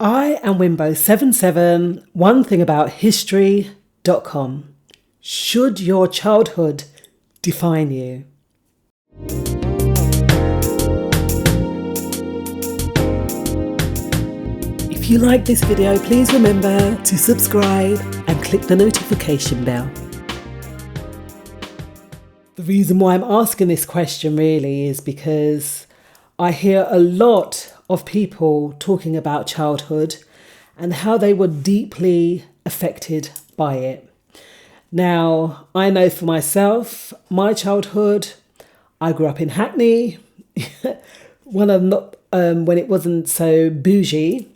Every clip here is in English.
I am Wimbo77, onethingabouthistory.com. Should your childhood define you? If you like this video, please remember to subscribe and click the notification bell. The reason why I'm asking this question really is because I hear a lot of people talking about childhood and how they were deeply affected by it. Now, I know for myself, my childhood, I grew up in Hackney, when it wasn't so bougie,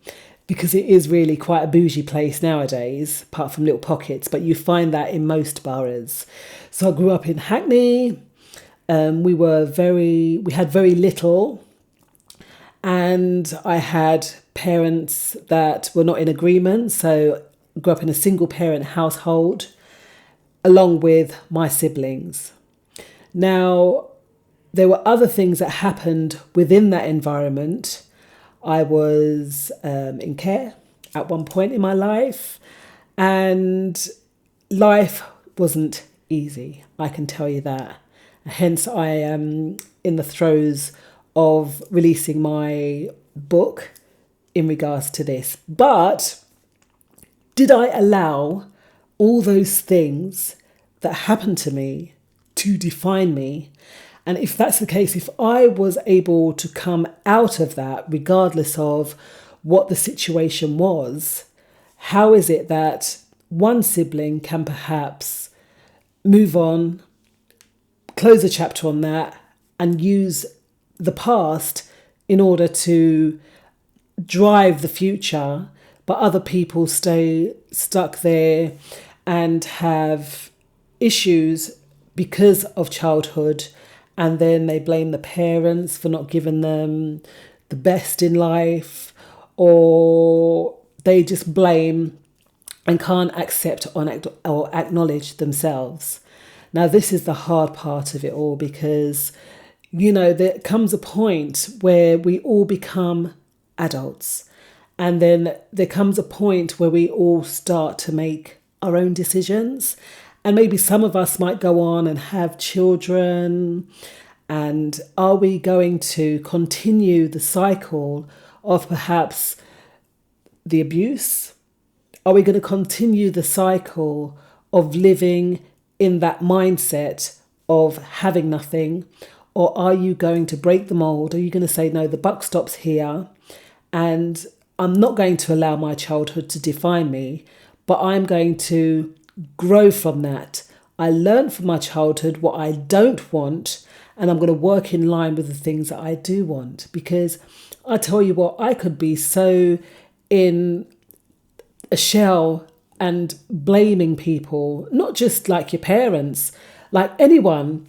because it is really quite a bougie place nowadays, apart from little pockets, but you find that in most boroughs. So I grew up in Hackney. We had very little, and I had parents that were not in agreement. So I grew up in a single parent household, along with my siblings. Now, there were other things that happened within that environment. I was in care at one point in my life, and life wasn't easy, I can tell you that. Hence, I am in the throes of releasing my book in regards to this. But did I allow all those things that happened to me to define me? And if that's the case, if I was able to come out of that, regardless of what the situation was, how is it that one sibling can perhaps move on, close a chapter on that, and use the past in order to drive the future, but other people stay stuck there and have issues because of childhood, and then they blame the parents for not giving them the best in life, or they just blame and can't accept or acknowledge themselves. Now, this is the hard part of it all, because, you know, there comes a point where we all become adults, and then there comes a point where we all start to make our own decisions. And maybe some of us might go on and have children. And are we going to continue the cycle of perhaps the abuse? Are we going to continue the cycle of living in that mindset of having nothing? Or are you going to break the mould? Are you going to say, no, the buck stops here, and I'm not going to allow my childhood to define me, but I'm going to grow from that. I learned from my childhood what I don't want, and I'm going to work in line with the things that I do want. Because I tell you what, I could be so in a shell and blaming people, not just like your parents, like anyone,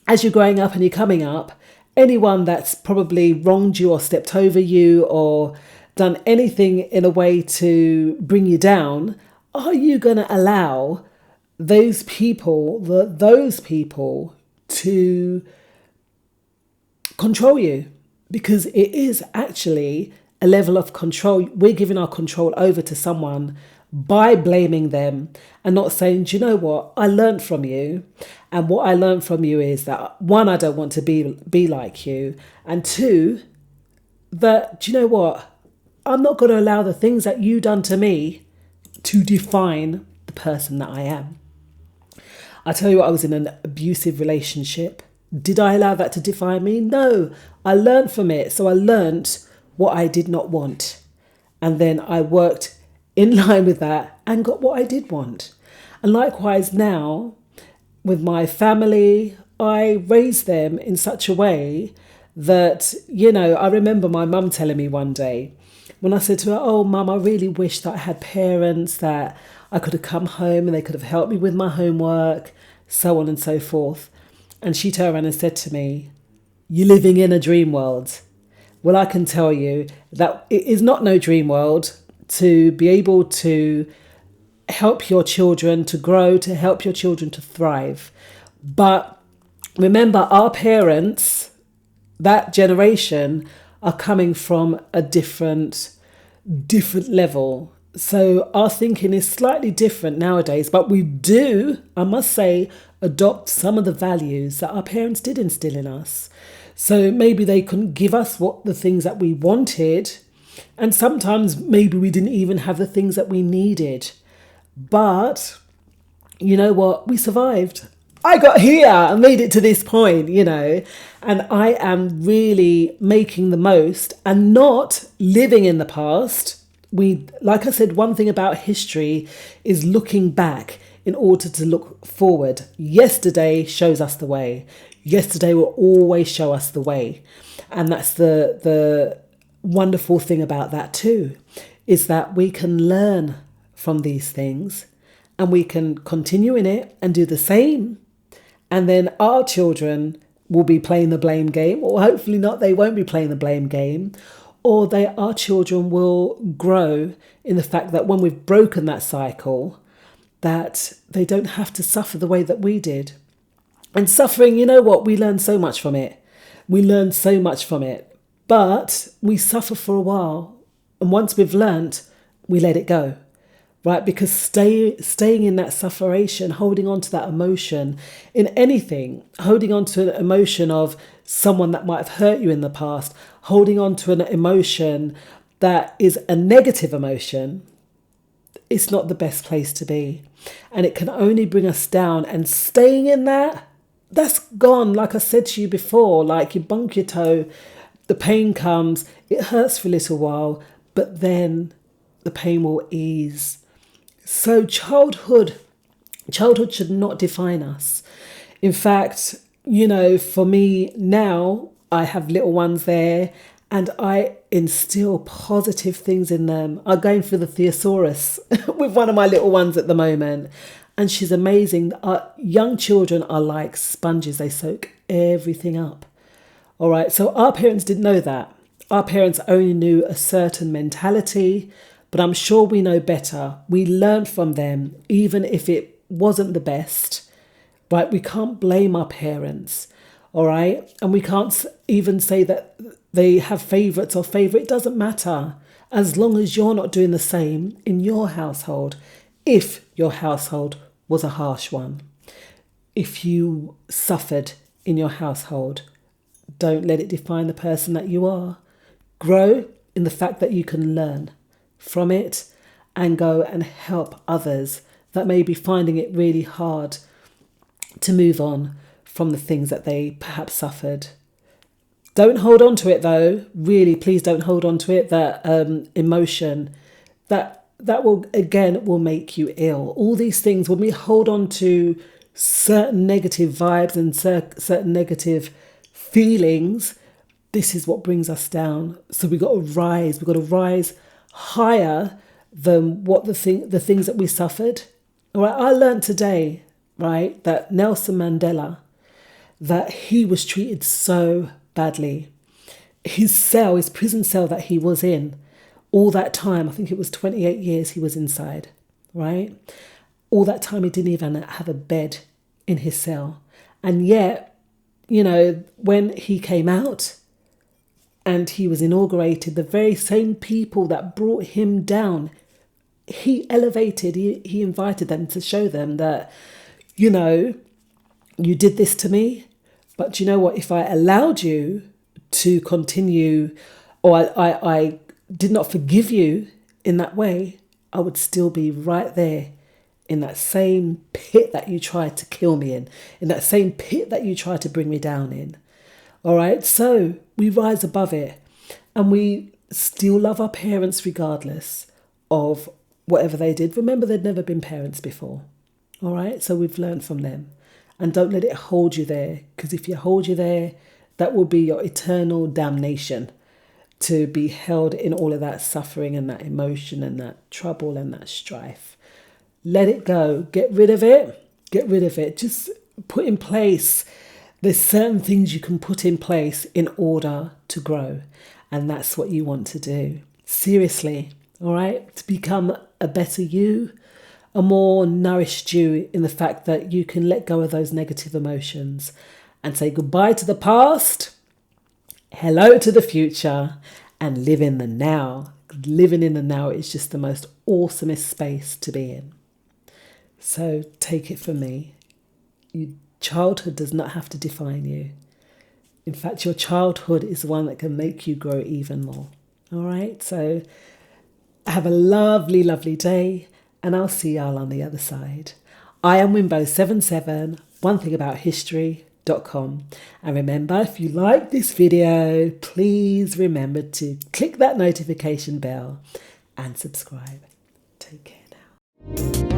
as you're growing up and you're coming up, anyone that's probably wronged you or stepped over you or done anything in a way to bring you down, are you going to allow those people to control you? Because it is actually a level of control. We're giving our control over to someone by blaming them and not saying, do you know what, I learned from you, and what I learned from you is that, one, I don't want to be like you, and two, that, do you know what, I'm not going to allow the things that you done to me to define the person that I am. I tell you what, I was in an abusive relationship. Did I allow that to define me? No, I learned from it. So I learned what I did not want, and then I worked in line with that and got what I did want. And likewise now, with my family, I raised them in such a way that, you know, I remember my mum telling me one day, when I said to her, oh, Mum, I really wish that I had parents that I could have come home and they could have helped me with my homework, so on and so forth. And she turned around and said to me, you're living in a dream world. Well, I can tell you that it is not no dream world to be able to help your children to grow, to help your children to thrive. But remember, our parents, that generation, are coming from a different different level. So our thinking is slightly different nowadays, but we do, I must say, adopt some of the values that our parents did instill in us. So maybe they couldn't give us what the things that we wanted, and sometimes maybe we didn't even have the things that we needed. But you know what? We survived. I got here and made it to this point, and I am really making the most and not living in the past. Like I said, one thing about history is looking back in order to look forward. Yesterday shows us the way. Yesterday will always show us the way. And that's the wonderful thing about that too, is that we can learn from these things and we can continue in it and do the same. And then our children will be playing the blame game, or hopefully not, they won't be playing the blame game. Or our children will grow in the fact that when we've broken that cycle, that they don't have to suffer the way that we did. And suffering, you know what, we learn so much from it. We learn so much from it. But we suffer for a while. And once we've learnt, we let it go. Right? Because staying in that sufferation, holding on to that emotion in anything, holding on to an emotion of someone that might have hurt you in the past, holding on to an emotion that is a negative emotion, it's not the best place to be. And it can only bring us down. And staying in that's gone. Like I said to you before, like you bunk your toe, the pain comes, it hurts for a little while, but then the pain will ease. So childhood should not define us. In fact, for me now, I have little ones there and I instill positive things in them. I'm going through the thesaurus with one of my little ones at the moment, and she's amazing. Our young children are like sponges. They soak everything up. All right. So our parents didn't know that. Our parents only knew a certain mentality. But I'm sure we know better. We learned from them, even if it wasn't the best, right? We can't blame our parents, all right? And we can't even say that they have favourites or favourite. It doesn't matter, as long as you're not doing the same in your household, if your household was a harsh one. If you suffered in your household, don't let it define the person that you are. Grow in the fact that you can learn from it and go and help others that may be finding it really hard to move on from the things that they perhaps suffered. Don't hold on to it though. Really, please don't hold on to it. That emotion, that will make you ill. All these things, when we hold on to certain negative vibes and certain negative feelings, this is what brings us down. So we've got to rise. We've got to rise higher than what the things that we suffered. All right, I learned today, right, that Nelson Mandela, that he was treated so badly. His prison cell that he was in, all that time, I think it was 28 years he was inside, right? All that time he didn't even have a bed in his cell. And yet, when he came out, and he was inaugurated, the very same people that brought him down, he elevated, he invited them to show them that, you did this to me, but you know what, if I allowed you to continue, or I did not forgive you in that way, I would still be right there in that same pit that you tried to kill me in that same pit that you tried to bring me down in. All right, so we rise above it and we still love our parents regardless of whatever they did. Remember, they'd never been parents before. All right, so we've learned from them. And don't let it hold you there, because if you hold you there, that will be your eternal damnation, to be held in all of that suffering and that emotion and that trouble and that strife. Let it go. Get rid of it. Get rid of it. Just put in place. There's certain things you can put in place in order to grow. And that's what you want to do. Seriously, all right? To become a better you, a more nourished you, in the fact that you can let go of those negative emotions and say goodbye to the past, hello to the future, and live in the now. living in the now is just the most awesomest space to be in. So take it from me. Childhood does not have to define you. In fact, your childhood is the one that can make you grow even more. All right, so have a lovely, lovely day, and I'll see y'all on the other side. I am Wimbo77, onethingabouthistory.com. And remember, if you like this video, please remember to click that notification bell and subscribe. Take care now.